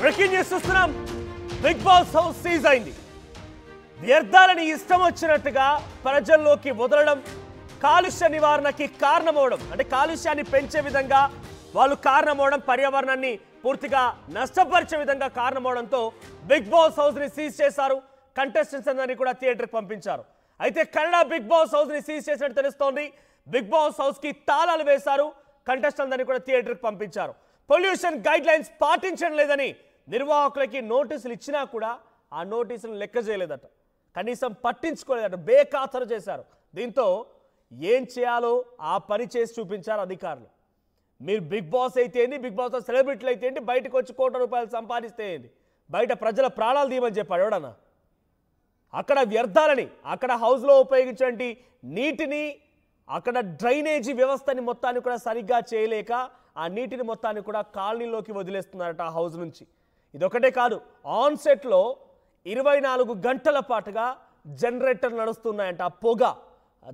Breaking news చూస్తున్నాం. Big Boss house seize అయింది. వ్యర్థాలని ఇష్టం వచ్చినట్టుగా ప్రజల్లోకి వదలడం, కాలుష్య నివారణకి కారణమవడం, అంటే కాలుష్యాన్ని పెంచే విధంగా వాళ్ళు కారణమవడం, పర్యావరణాన్ని పూర్తిగా నష్టపరిచే విధంగా కారణమవడంతో బిగ్ బాస్ హౌస్ ని సీజ్ చేశారు. కంటెస్టెంట్స్ అందరినీ కూడా థియేటర్కి పంపించారు. అయితే కన్నడ బిగ్ బాస్ హౌస్ ని సీజ్ చేసినట్టు తెలుస్తోంది. బిగ్ బాస్ హౌస్ కి తాళాలు వేశారు. కంటెస్టెంట్స్ అందరినీ కూడా థియేటర్కి పంపించారు. పొల్యూషన్ గైడ్ లైన్స్ పాటించడం లేదని నిర్వాహకులకి నోటీసులు ఇచ్చినా కూడా ఆ నోటీసులు లెక్క చేయలేదట, కనీసం పట్టించుకోలేదట, బేఖాతరు చేశారు. దీంతో ఏం చేయాలో ఆ పని చేసి చూపించారు అధికారులు. మీరు బిగ్ బాస్ అయితే ఏంటి, బిగ్ బాస్ సెలబ్రిటీలు అయితే ఏంటి, బయటకు వచ్చి ₹1,00,00,000 సంపాదిస్తే ఏంటి, బయట ప్రజల ప్రాణాలు తీయమని చెప్పాడు ఎవడన్నా? అక్కడ వ్యర్థాలని, అక్కడ హౌస్లో ఉపయోగించే నీటిని, అక్కడ డ్రైనేజీ వ్యవస్థని మొత్తాన్ని కూడా సరిగ్గా చేయలేక ఆ నీటిని మొత్తాన్ని కూడా కాలనీలోకి వదిలేస్తున్నారట ఆ హౌస్ నుంచి. ఇదొకటే కాదు, ఆన్ సెట్లో 24 గంటల పాటుగా జనరేటర్ నడుస్తున్నాయంట. ఆ పొగ,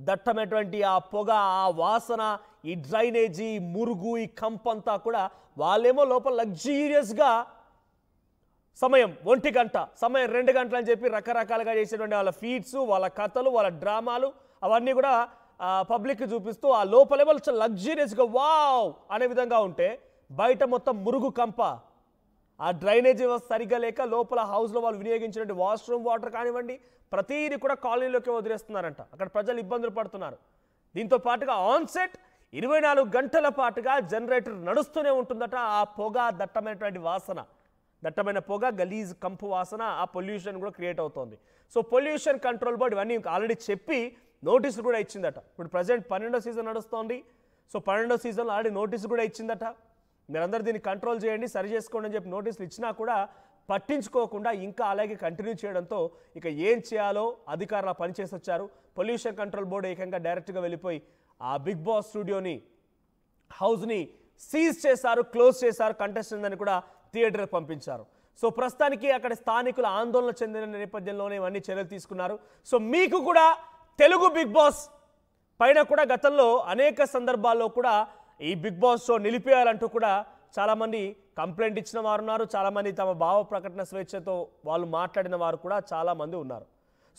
దట్టమైనటువంటి ఆ పొగ, ఆ వాసన, ఈ డ్రైనేజీ, మురుగు, ఈ కంపంతా కూడా వాళ్ళేమో లోపల లగ్జీరియస్గా సమయం 1 గంట, సమయం 2 గంటలు అని చెప్పి రకరకాలుగా చేసేటువంటి వాళ్ళ ఫీడ్స్, వాళ్ళ కథలు, వాళ్ళ డ్రామాలు అవన్నీ కూడా పబ్లిక్కి చూపిస్తూ ఆ లోపలేమో లగ్జీరియస్గా వావ్ అనే విధంగా ఉంటే బయట మొత్తం మురుగు కంప, ఆ డ్రైనేజ్ వ్యవస్థ సరిగ్గా లేక లోపల హౌస్లో వాళ్ళు వినియోగించినటువంటి వాష్రూమ్ వాటర్ కానివ్వండి ప్రతిదీ కూడా కాలనీలోకి వదిలేస్తున్నారంట. అక్కడ ప్రజలు ఇబ్బందులు పడుతున్నారు. దీంతో పాటుగా ఆన్సెట్ 24 గంటల పాటుగా జనరేటర్ నడుస్తూనే ఉంటుందట. ఆ పొగ, దట్టమైనటువంటి వాసన, దట్టమైన పొగ, గలీజ్ కంపు వాసన, ఆ పొల్యూషన్ కూడా క్రియేట్ అవుతోంది. సో పొల్యూషన్ కంట్రోల్ బోర్డు ఇవన్నీ ఆల్రెడీ చెప్పి నోటీసులు కూడా ఇచ్చిందట. ఇప్పుడు ప్రజెంట్ 12వ సీజన్ నడుస్తోంది. సో 12వ సీజన్లో ఆల్రెడీ నోటీసు కూడా ఇచ్చిందట. మీరందరూ దీన్ని కంట్రోల్ చేయండి, సరి చేసుకోండి అని చెప్పి నోటీసులు ఇచ్చినా కూడా పట్టించుకోకుండా ఇంకా అలాగే కంటిన్యూ చేయడంతో ఇక ఏం చేయాలో అధికారులు పనిచేసి వచ్చారు. పొల్యూషన్ కంట్రోల్ బోర్డు ఏకంగా డైరెక్ట్గా వెళ్ళిపోయి ఆ బిగ్ బాస్ స్టూడియోని, హౌస్ని సీజ్ చేశారు, క్లోజ్ చేశారు. కంటెస్టెంట్ అని కూడా థియేటర్కి పంపించారు. సో ప్రస్తుతానికి అక్కడ స్థానికులు ఆందోళన చెందిన నేపథ్యంలోనే ఇవన్నీ చర్యలు తీసుకున్నారు. సో మీకు కూడా తెలుగు బిగ్ బాస్ పైన కూడా గతంలో అనేక సందర్భాల్లో కూడా ఈ బిగ్ బాస్ షో నిలిపేయాలంటూ కూడా చాలామంది కంప్లైంట్ ఇచ్చిన వారు ఉన్నారు. చాలామంది తమ భావ ప్రకటన స్వేచ్ఛతో వాళ్ళు మాట్లాడిన వారు కూడా చాలామంది ఉన్నారు.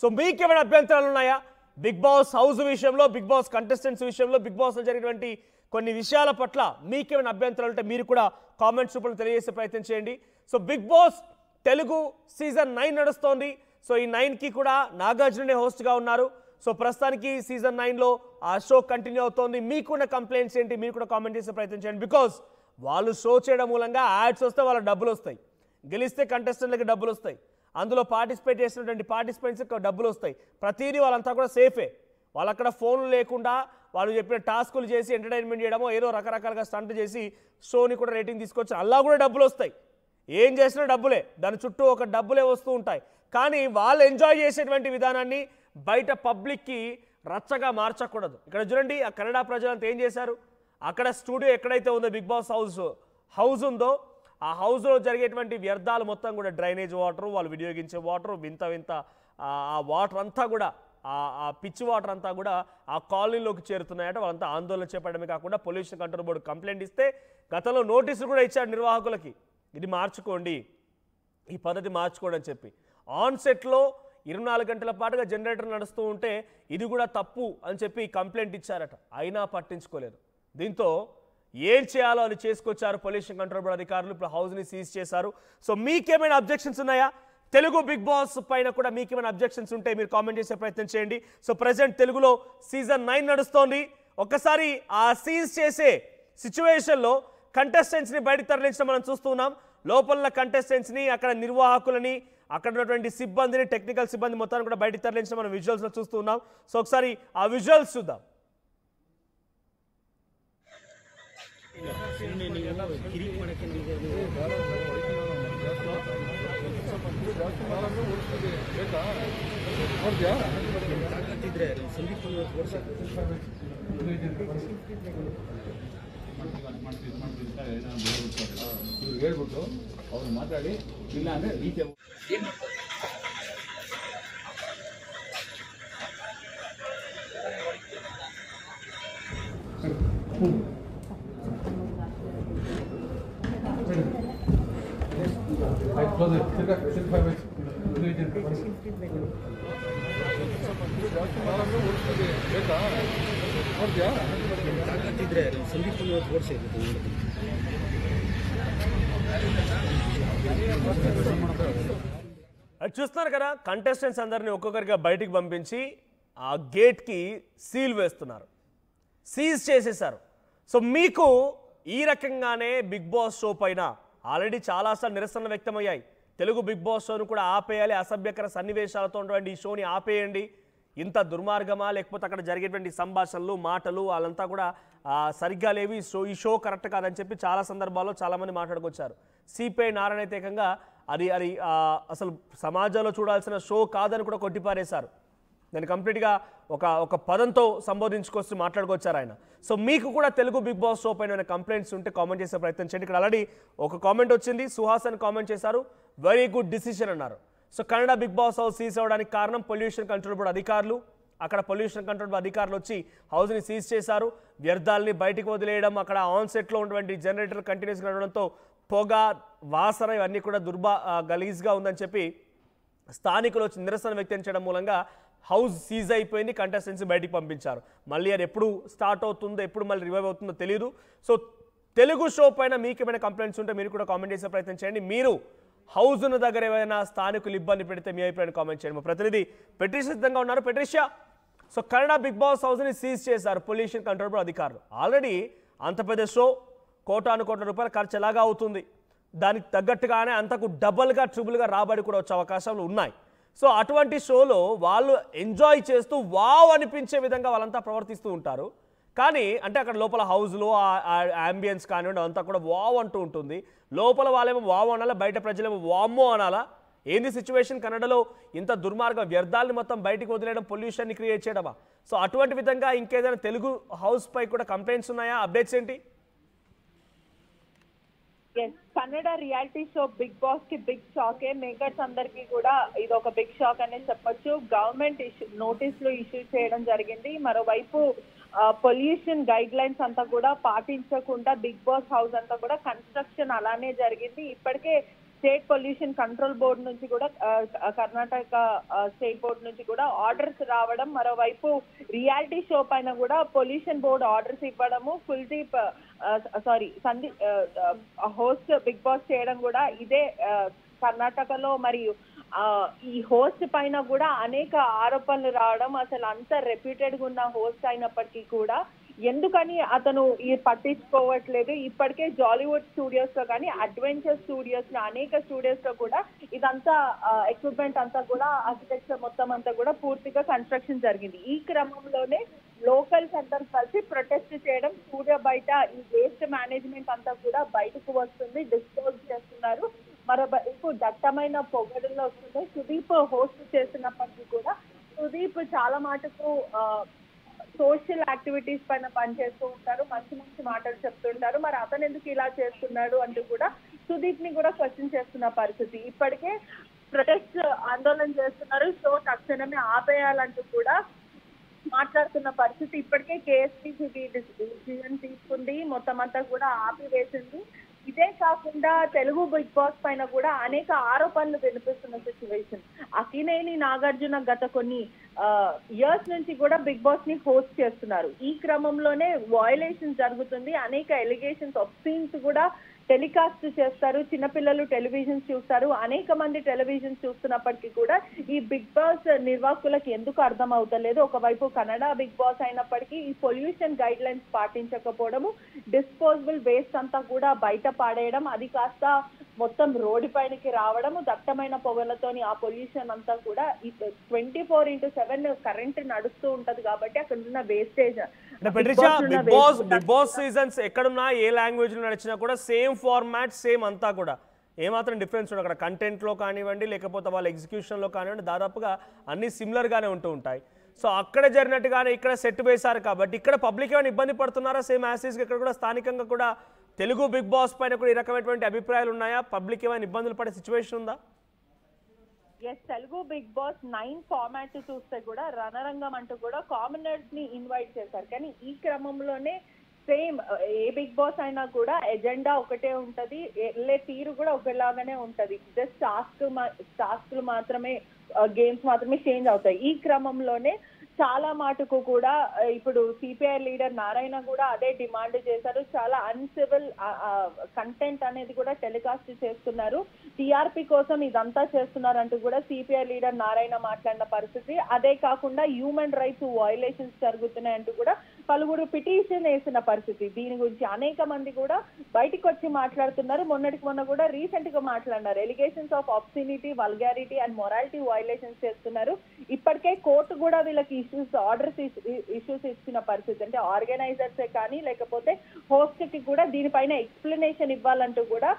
సో మీకేమైనా అభ్యంతరాలు ఉన్నాయా బిగ్ బాస్ హౌస్ విషయంలో, బిగ్ బాస్ కంటెస్టెంట్స్ విషయంలో, బిగ్ బాస్లో జరిగినటువంటి కొన్ని విషయాల పట్ల మీకేమైనా అభ్యంతరాలు ఉంటే మీరు కూడా కామెంట్స్ రూపంలో తెలియజేసే ప్రయత్నం చేయండి. So Bigg Boss Telugu season 9 నడుస్తోంది. సో ఈ 9కి కూడా నాగార్జునే హోస్ట్గా ఉన్నారు. సో ప్రస్తుతానికి సీజన్ 9లో ఆ షో కంటిన్యూ అవుతోంది. మీకున్న కంప్లైంట్స్ ఏంటి, మీరు కూడా కామెంట్ చేసే ప్రయత్నం చేయండి. బికాజ్ వాళ్ళు షో చేయడం మూలంగా యాడ్స్ వస్తే వాళ్ళకి డబ్బులు వస్తాయి, గెలిస్తే కంటెస్టెంట్లకి డబ్బులు వస్తాయి, అందులో పార్టిసిపేట్ చేసినటువంటి పార్టిసిపెంట్స్కి డబ్బులు వస్తాయి. ప్రతిదీ వాళ్ళంతా కూడా సేఫే. వాళ్ళు అక్కడ ఫోన్లు లేకుండా వాళ్ళు చెప్పిన టాస్కులు చేసి ఎంటర్టైన్మెంట్ చేయడమో ఏదో రకరకాలుగా స్టంట్ చేసి షోని కూడా రేటింగ్ తీసుకొచ్చి అలా కూడా డబ్బులు వస్తాయి. ఏం చేసినా డబ్బులే, దాని చుట్టూ ఒక డబ్బులే వస్తూ ఉంటాయి. కానీ వాళ్ళు ఎంజాయ్ చేసేటువంటి విధానాన్ని బయట పబ్లిక్కి రచ్చగా మార్చకూడదు. ఇక్కడ చూడండి, ఆ కన్నడ ప్రజలంతా ఏం చేశారు, అక్కడ స్టూడియో ఎక్కడైతే ఉందో బిగ్ బాస్ హౌస్ ఉందో ఆ హౌస్లో జరిగేటువంటి వ్యర్థాలు మొత్తం కూడా డ్రైనేజ్ వాటర్, వాళ్ళు వినియోగించే వాటర్, వింత వింత ఆ వాటర్ అంతా కూడా, ఆ పిచ్ వాటర్ అంతా కూడా ఆ కాలనీలోకి చేరుతున్నాయట. వాళ్ళంతా ఆందోళన చేపడమే కాకుండా పొల్యూషన్ కంట్రోల్ బోర్డు కంప్లైంట్ ఇస్తే గతంలో నోటీసులు కూడా ఇచ్చాడు నిర్వాహకులకి, ఇది మార్చుకోండి, ఈ పద్ధతి మార్చుకోండి అని చెప్పి. ఆన్ సెట్లో 24 గంటల పాటుగా జనరేటర్ నడుస్తూ ఉంటే ఇది కూడా తప్పు అని చెప్పి కంప్లైంట్ ఇచ్చారట, అయినా పట్టించుకోలేదు. దీంతో ఏం చేయాలో అని చేసుకొచ్చారు పొల్యూషన్ కంట్రోల్ బోర్డు అధికారులు. ఇప్పుడు హౌస్ని సీజ్ చేశారు. సో మీకేమైనా అబ్జెక్షన్స్ ఉన్నాయా తెలుగు బిగ్ బాస్ పైన కూడా? మీకేమైనా అబ్జెక్షన్స్ ఉంటే మీరు కామెంట్ చేసే ప్రయత్నం చేయండి. సో ప్రజెంట్ తెలుగులో సీజన్ 9 నడుస్తోంది. ఒక్కసారి ఆ సీజ్ చేసే సిచ్యువేషన్లో కంటెస్టెంట్స్ని బయట తరలించడం మనం చూస్తున్నాం. లోపల కంటెస్టెంట్స్ని, అక్కడ నిర్వాహకులని, అక్కడ ఉన్నటువంటి సిబ్బందిని, టెక్నికల్ సిబ్బంది మొత్తాన్ని కూడా బయట తరలించడం మనం విజువల్స్లో చూస్తున్నాం. సో ఒకసారి ఆ విజువల్స్ చూద్దాం. ಹೇಳ್ಬಿಟ್ಟು ಅವ್ರು ಮಾತಾಡಿ ಇಲ್ಲ ಅಂದರೆ ರೀತಿ అది చూస్తున్నారు కదా, కంటెస్టెంట్స్ అందరినీ ఒక్కొక్కరిగా బయటికి పంపించి ఆ గేట్కి సీల్ వేస్తున్నారు, సీజ్ చేసేసారు. సో మీకు ఈ రకంగానే బిగ్ బాస్ షో పైన ఆల్రెడీ చాలాసార్లు నిరసనలు వ్యక్తమయ్యాయి. తెలుగు బిగ్ బాస్ షోను కూడా ఆపేయాలి, అసభ్యకర సన్నివేశాలతో ఉన్నటువంటి ఈ షోని ఆపేయండి, ఇంత దుర్మార్గమా, లేకపోతే అక్కడ జరిగేటువంటి సంభాషణలు మాటలు వాళ్ళంతా కూడా సరిగ్గా లేవి, ఈ షో కరెక్ట్ కాదని చెప్పి చాలా సందర్భాల్లో చాలామంది మాట్లాడుకొచ్చారు. సిపిఐ నారాయణ అయితే ఏకంగా అది అది అసలు సమాజంలో చూడాల్సిన షో కాదని కూడా కొట్టిపారేశారు. నేను కంప్లీట్గా ఒక పదంతో సంబోధించుకొచ్చి మాట్లాడుకొచ్చారు ఆయన. సో మీకు కూడా తెలుగు బిగ్ బాస్ షో పైన కంప్లైంట్స్ ఉంటే కామెంట్ చేసే ప్రయత్నం చేయండి. ఇక్కడ ఆల్రెడీ ఒక కామెంట్ వచ్చింది, సుహాసన్ కామెంట్ చేశారు, వెరీ గుడ్ డిసిషన్ అన్నారు. So Kannada big Boss house seize అవ్వడానికి కారణం పొల్యూషన్ కంట్రోల్ బోర్డు అధికారులు. అక్కడ పొల్యూషన్ కంట్రోల్ బోర్డు అధికారులు వచ్చి హౌస్ని సీజ్ చేశారు, వ్యర్థాలని బయటికి వదిలేయడం, అక్కడ ఆన్ సెట్లో ఉన్నటువంటి జనరేటర్ కంటిన్యూస్గా నడవడంతో పొగ వాసన ఇవన్నీ కూడా గలీజ్గా ఉందని చెప్పి స్థానికులు వచ్చి నిరసన వ్యక్తం చేయడం మూలంగా హౌస్ సీజ్ అయిపోయింది, కంటెస్టెంట్స్ బయటికి పంపించారు. మళ్ళీ అది ఎప్పుడు స్టార్ట్ అవుతుందో, ఎప్పుడు మళ్ళీ రివైవ్ అవుతుందో తెలియదు. సో తెలుగు షో పైన మీకు ఏమైనా కంప్లైంట్స్ ఉంటే మీరు కూడా కామెంట్ చేసే ప్రయత్నం చేయండి. మీరు హౌస్ ఉన్న దగ్గర ఏమైనా స్థానికులు ఇబ్బంది పెడితే మీ అభిప్రాయాన్ని కామెంట్ చేయండి. మా ప్రతినిధి పెట్రిషియా సిద్ధంగా ఉన్నారు. Patricia, so Kannada big Boss హౌస్ని సీజ్ చేశారు పొల్యూషన్ కంట్రోల్ బోర్డు అధికారులు. ఆల్రెడీ అంత పెద్ద షో, కోటాను కోట్ల రూపాయల ఖర్చు ఎలాగా అవుతుంది, దానికి తగ్గట్టుగానే అంతకు డబల్గా ట్రిబుల్గా రాబడి కూడా వచ్చే అవకాశాలు ఉన్నాయి. సో అటువంటి షోలో వాళ్ళు ఎంజాయ్ చేస్తూ వావ్ అనిపించే విధంగా వాళ్ళంతా ప్రవర్తిస్తూ ఉంటారు. కానీ అంటే అక్కడ లోపల హౌస్లో అంబియన్స్ కానివ్వండి అంతా కూడా వావ్ అంటూ ఉంటుంది. లోపల వాళ్ళేమో వావ్ అనాలా, బయట ప్రజలేమో వామ్మో అనాలా? ఏంది సిచ్యువేషన్? కన్నడలో ఇంత దుర్మార్గ వ్యర్థాలని మొత్తం బయటికి వదిలేయడం, పొల్యూషన్ని క్రియేట్ చేయడమా? సో అటువంటి విధంగా ఇంకేదైనా తెలుగు హౌస్ పై కూడా కంప్లైంట్స్ ఉన్నాయా? అప్డేట్స్ ఏంటి? Kannada reality show Bigg Boss కి బిగ్ షాకే. మేకర్స్ అందరికి కూడా ఇది ఒక బిగ్ షాక్ అనే చెప్పొచ్చు. గవర్నమెంట్ నోటీసులు ఇష్యూ చేయడం జరిగింది. మరోవైపు పొల్యూషన్ గైడ్ లైన్స్ అంతా కూడా పాటించకుండా బిగ్ బాస్ హౌస్ అంతా కూడా కన్స్ట్రక్షన్ అలానే జరిగింది. ఇప్పటికే స్టేట్ పొల్యూషన్ కంట్రోల్ బోర్డు నుంచి కూడా కర్ణాటక స్టేట్ బోర్డు నుంచి కూడా ఆర్డర్స్ రావడం, మరోవైపు రియాలిటీ షో పైన కూడా పొల్యూషన్ బోర్డు ఆర్డర్స్ ఇవ్వడము, Kuldeep Sandeep host Bigg Boss చేయడం కూడా ఇదే కర్ణాటకలో. మరియు ఈ హోస్ట్ పైన కూడా అనేక ఆరోపణలు రావడం, అసలు అంత రెప్యూటెడ్ గా ఉన్న హోస్ట్ అయినప్పటికీ కూడా ఎందుకని అతను పట్టించుకోవట్లేదు. ఇప్పటికే జాలీవుడ్ స్టూడియోస్ లో కానీ అడ్వెంచర్ స్టూడియోస్ లో అనేక స్టూడియోస్ లో కూడా ఇదంతా ఎక్విప్మెంట్ అంతా కూడా ఆర్కిటెక్చర్ మొత్తం అంతా కూడా పూర్తిగా కన్స్ట్రక్షన్ జరిగింది. ఈ క్రమంలోనే లోకల్ సెంటర్స్ కలిసి ప్రొటెస్ట్ చేయడం, స్టూడియో బయట ఈ వేస్ట్ మేనేజ్మెంట్ అంతా కూడా బయటకు వస్తుంది, డిస్పోజ్ చేస్తున్నారు. మరోవైపు దట్టమైన పొగడులో వస్తుంది. సుదీప్ హోస్ట్ చేస్తున్నప్పటికీ కూడా సుదీప్ చాలా మటుకు సోషల్ యాక్టివిటీస్ పైన పనిచేస్తూ ఉంటారు, మంచి మంచి మాటలు చెప్తుంటారు. మరి అతను ఎందుకు ఇలా చేస్తున్నాడు అంటూ కూడా సుదీప్ ని కూడా క్వశ్చన్ చేస్తున్న పరిస్థితి. ఇప్పటికే ప్రొటెస్ట్ ఆందోళన చేస్తున్నారు, సో తక్షణమే ఆపేయాలంటూ కూడా మాట్లాడుతున్న పరిస్థితి. ఇప్పటికే కేఎస్పీసీ డిసిజన్ తీసుకుంది, మొత్తం అంతా కూడా ఆపివేసింది. ఇదే కాకుండా తెలుగు బిగ్ బాస్ పైన కూడా అనేక ఆరోపణలు వినిపిస్తున్న సిచ్యువేషన్. అక్కినేని నాగార్జున గత కొన్ని ఇయర్స్ నుంచి కూడా బిగ్ బాస్ ని హోస్ట్ చేస్తున్నారు. ఈ క్రమంలోనే వయలేషన్ జరుగుతుంది, అనేక ఎలిగేషన్స్ ఆఫ్ సీన్స్ కూడా టెలికాస్ట్ చేస్తారు. చిన్నపిల్లలు టెలివిజన్ చూస్తారు, అనేక మంది టెలివిజన్ చూస్తున్నప్పటికీ కూడా ఈ బిగ్ బాస్ నిర్వాహకులకు ఎందుకు అర్థం అవుతలేదు. ఒకవైపు కన్నడ బిగ్ బాస్ అయినప్పటికీ ఈ పొల్యూషన్ గైడ్ లైన్స్ పాటించకపోవడము, డిస్పోజబుల్ వేస్ట్ అంతా కూడా బయట పాడేయడం, అది కాస్త మొత్తం రోడ్డు పైనకి రావడము, దట్టమైన పొగలతోని ఆ పొల్యూషన్ అంతా కూడా 24/7 కరెంట్ నడుస్తూ ఉంటది కాబట్టి అక్కడ ఉన్న వేస్టేజ్. బిగ్ బాస్ సీజన్స్ ఎక్కడున్నా ఏ లాంగ్వేజ్ లో నడిచినా కూడా సేమ్ ఫార్మాట్, సేమ్ అంతా కూడా ఏమాత్రం డిఫరెన్స్ ఉండదు. అక్కడ కంటెంట్లో కానివ్వండి, లేకపోతే వాళ్ళ ఎగ్జిక్యూషన్లో కానివ్వండి, దాదాపుగా అన్ని సిమిలర్గానే ఉంటూ ఉంటాయి. సో అక్కడ జరిగినట్టుగానే ఇక్కడ సెట్ వేశారు కాబట్టి ఇక్కడ పబ్లిక్ ఏమైనా ఇబ్బంది పడుతున్నారా? సేమ్ యాసిస్గా ఇక్కడ కూడా స్థానికంగా కూడా తెలుగు బిగ్ బాస్ పైన కూడా ఈ రకమైనటువంటి అభిప్రాయాలు ఉన్నాయా? పబ్లిక్ ఏమైనా ఇబ్బందులు పడే సిచ్యువేషన్ ఉందా? తెలుగు బిగ్ బాస్ 9 ఫార్మాట్ చూస్తే కూడా రణరంగం అంటూ కూడా కామనర్స్ ని ఇన్వైట్ చేశారు. కానీ ఈ క్రమంలోనే సేమ్ ఏ బిగ్ బాస్ అయినా కూడా ఎజెండా ఒకటే ఉంటది, వెళ్ళే తీరు కూడా ఒకలాగానే ఉంటది. జస్ట్ టాస్క్లు మాత్రమే, గేమ్స్ మాత్రమే చేంజ్ అవుతాయి. ఈ క్రమంలోనే చాలా మాటకు కూడా ఇప్పుడు సిపిఐ లీడర్ నారాయణ కూడా అదే డిమాండ్ చేశారు. చాలా అన్సివిల్ కంటెంట్ అనేది కూడా టెలికాస్ట్ చేస్తున్నారు, టీఆర్పీ కోసం ఇదంతా చేస్తున్నారు అంటూ కూడా సిపిఐ లీడర్ నారాయణ మాట్లాడిన పరిస్థితి. అదే కాకుండా హ్యూమన్ రైట్స్ వయలేషన్స్ జరుగుతున్నాయంటూ కూడా పలువురు పిటిషన్ వేసిన పరిస్థితి. దీని గురించి అనేక మంది కూడా బయటకు వచ్చి మాట్లాడుతున్నారు. మొన్నటికి మొన్న కూడా రీసెంట్ గా మాట్లాడినారు. Allegations of obscenity, vulgarity and morality violations చేస్తున్నారు. ఇప్పటికే కోర్టు కూడా వీళ్ళకి ఆర్డర్స్ ఇష్యూస్ ఇచ్చిన పరిస్థితి. అంటే ఆర్గనైజర్సే కానీ లేకపోతే హోస్ట్ కి కూడా దీనిపైన ఎక్స్ప్లెనేషన్ ఇవ్వాలంటూ కూడా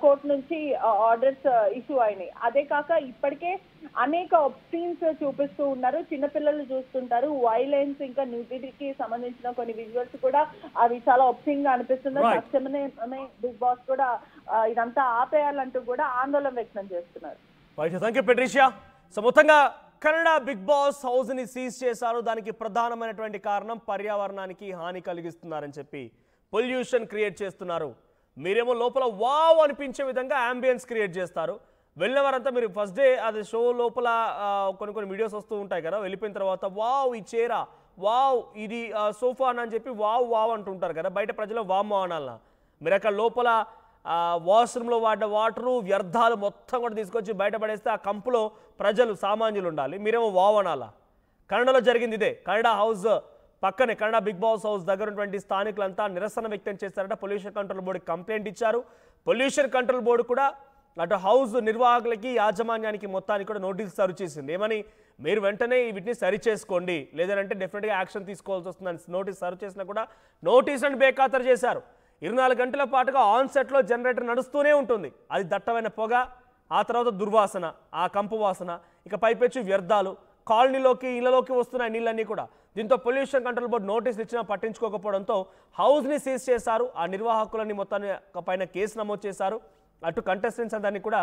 కోర్టు నుంచి ఆర్డర్స్ ఇష్యూ అయినాయి. అదే కాక ఇప్పటికే అనేక ఒబ్సీన్స్ చూపిస్తూ ఉన్నారు, చిన్నపిల్లలు చూస్తుంటారు. వైలెన్స్ ఇంకా న్యూడిటీకి సంబంధించిన కొన్ని విజువల్స్ కూడా అవి చాలా ఒబ్సీన్ గా అనిపిస్తుంది. తక్షణమే బిగ్ బాస్ కూడా ఇదంతా ఆపేయాలంటూ కూడా ఆందోళన వ్యక్తం చేస్తున్నారు. Thank you Patricia. సో మొత్తంగా కన్నడ బిగ్ బాస్ హౌస్ ని సీజ్ చేశారు. దానికి ప్రధానమైనటువంటి కారణం పర్యావరణానికి హాని కలిగిస్తున్నారని చెప్పి పొల్యూషన్ క్రియేట్ చేస్తున్నారు. మీరేమో లోపల వావ్ అనిపించే విధంగా అంబియన్స్ క్రియేట్ చేస్తారు. వెళ్ళిన వారంతా మీరు ఫస్ట్ డే అది షో లోపల కొన్ని వీడియోస్ వస్తూ ఉంటాయి కదా, వెళ్ళిపోయిన తర్వాత వావ్ ఈ చీర, వావ్ ఇది సోఫా అని చెప్పి వావ్ వావ్ అంటుంటారు కదా, బయట ప్రజలు వామ్మో అనాలనా? మీరు అక్కడ లోపల వాష్రూమ్లో వాడిన వాటరు వ్యర్థాలు మొత్తం కూడా తీసుకొచ్చి బయటపడేస్తే ఆ కంపులో ప్రజలు సామాన్యులు ఉండాలి, మీరేమో వావ్ అనాలా? కన్నడలో జరిగింది ఇదే. కన్నడ హౌస్ పక్కనే కన్నడ బిగ్ బాస్ హౌస్ దగ్గర ఉన్నటువంటి స్థానికులంతా నిరసన వ్యక్తం చేశారట. పొల్యూషన్ కంట్రోల్ బోర్డుకి కంప్లైంట్ ఇచ్చారు. పొల్యూషన్ కంట్రోల్ బోర్డు కూడా అటు హౌస్ నిర్వాహకులకి యాజమాన్యానికి మొత్తానికి కూడా నోటీస్ సర్వ్ చేసింది. ఏమని, మీరు వెంటనే వీటిని సరి చేసుకోండి, లేదంటే డెఫినెట్గా యాక్షన్ తీసుకోవాల్సి వస్తుందని నోటీస్ సర్వ్ చేసినా కూడా నోటీసులను బేఖాతరు చేశారు. 24 గంటల పాటుగా ఆన్ సెట్లో జనరేటర్ నడుస్తూనే ఉంటుంది. అది దట్టమైన పొగ, ఆ తర్వాత దుర్వాసన, ఆ కంపు వాసన, ఇక పైపెచ్చు వ్యర్థాలు కాలనీలోకి ఇళ్లలోకి వస్తున్నాయి నీళ్ళన్నీ కూడా. దీంతో పొల్యూషన్ కంట్రోల్ బోర్డు నోటీసులు ఇచ్చినా పట్టించుకోకపోవడంతో హౌస్ని సీజ్ చేశారు. ఆ నిర్వాహకులని మొత్తాన్ని పైన కేసు నమోదు చేశారు. అటు కంటెస్టెంట్స్ అందరినీ కూడా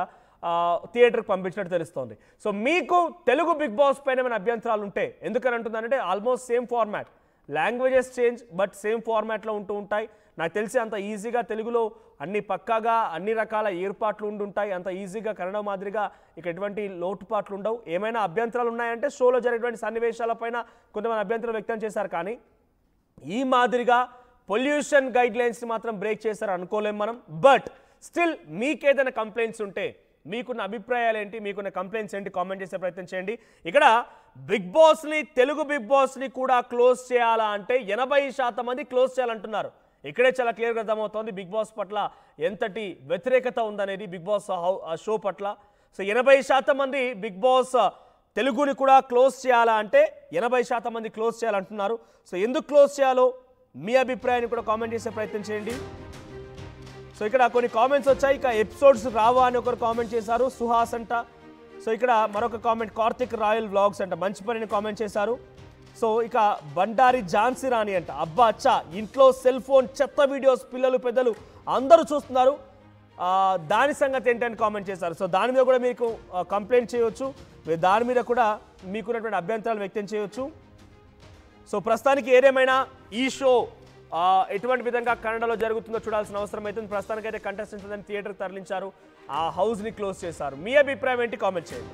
థియేటర్కి పంపించినట్టు తెలుస్తోంది. సో మీకు తెలుగు బిగ్ బాస్ పైన ఏమైనా అభ్యంతరాలు ఉంటే, ఎందుకని అంటున్నానంటే almost same format, languages change but same ఫార్మాట్లో ఉంటూ ఉంటాయి. నాకు తెలిసి అంత ఈజీగా తెలుగులో అన్ని పక్కాగా అన్ని రకాల ఏర్పాట్లు ఉండుంటాయి, అంత ఈజీగా కన్నడ మాదిరిగా ఇక ఎటువంటి లోటుపాట్లు ఉండవు. ఏమైనా అభ్యంతరాలు ఉన్నాయంటే షోలో జరిగేటువంటి సన్నివేశాలపైన కొంతమంది అభ్యంతరం వ్యక్తం చేశారు. కానీ ఈ మాదిరిగా పొల్యూషన్ గైడ్ లైన్స్ని మాత్రం బ్రేక్ చేశారు అనుకోలేం మనం. బట్ స్టిల్ మీకేదైనా కంప్లైంట్స్ ఉంటే, మీకున్న అభిప్రాయాలు ఏంటి, మీకున్న కంప్లైంట్స్ ఏంటి, కామెంట్ చేసే ప్రయత్నం చేయండి. ఇక్కడ బిగ్ బాస్ని, తెలుగు బిగ్ బాస్ని కూడా క్లోజ్ చేయాలా అంటే 80% మంది క్లోజ్ చేయాలంటున్నారు. ఇక్కడే చాలా క్లియర్గా అర్థమవుతోంది బిగ్ బాస్ పట్ల ఎంతటి వ్యతిరేకత ఉందనేది, బిగ్ బాస్ షో పట్ల. సో 80% మంది బిగ్ బాస్ తెలుగుని కూడా క్లోజ్ చేయాలా అంటే 80% మంది క్లోజ్ చేయాలంటున్నారు. సో ఎందుకు క్లోజ్ చేయాలో మీ అభిప్రాయాన్ని కూడా కామెంట్ చేసే ప్రయత్నం చేయండి. సో ఇక్కడ కొన్ని కామెంట్స్ వచ్చాయి. ఇక ఎపిసోడ్స్ రావా అని ఒకరు కామెంట్ చేశారు, సుహాస్ అంట. సో ఇక్కడ మరొక కామెంట్ కార్తిక్ రాయల్ వ్లాగ్స్ అంట, మంచి పనిని కామెంట్ చేశారు. సో ఇక బండారి ఝాన్సీ రాణి అంట, అబ్బా అచ్చా ఇంట్లో సెల్ ఫోన్ చెత్త వీడియోస్ పిల్లలు పెద్దలు అందరూ చూస్తున్నారు, దాని సంగతి ఏంటని కామెంట్ చేశారు. సో దాని మీద కూడా మీకు కంప్లైంట్ చేయవచ్చు, దాని మీద కూడా మీకున్నటువంటి అభ్యంతరాలు వ్యక్తం చేయవచ్చు. సో ప్రస్తుతానికి ఏదేమైనా ఈ షో ఎటువంటి విధంగా కన్నడలో జరుగుతుందో చూడాల్సిన అవసరం అవుతుంది. ప్రస్తుతానికైతే కంటెస్టెంట్స్ థియేటర్కి తరలించారు, ఆ హౌస్ని క్లోజ్ చేశారు. మీ అభిప్రాయం ఏంటి కామెంట్ చేయండి.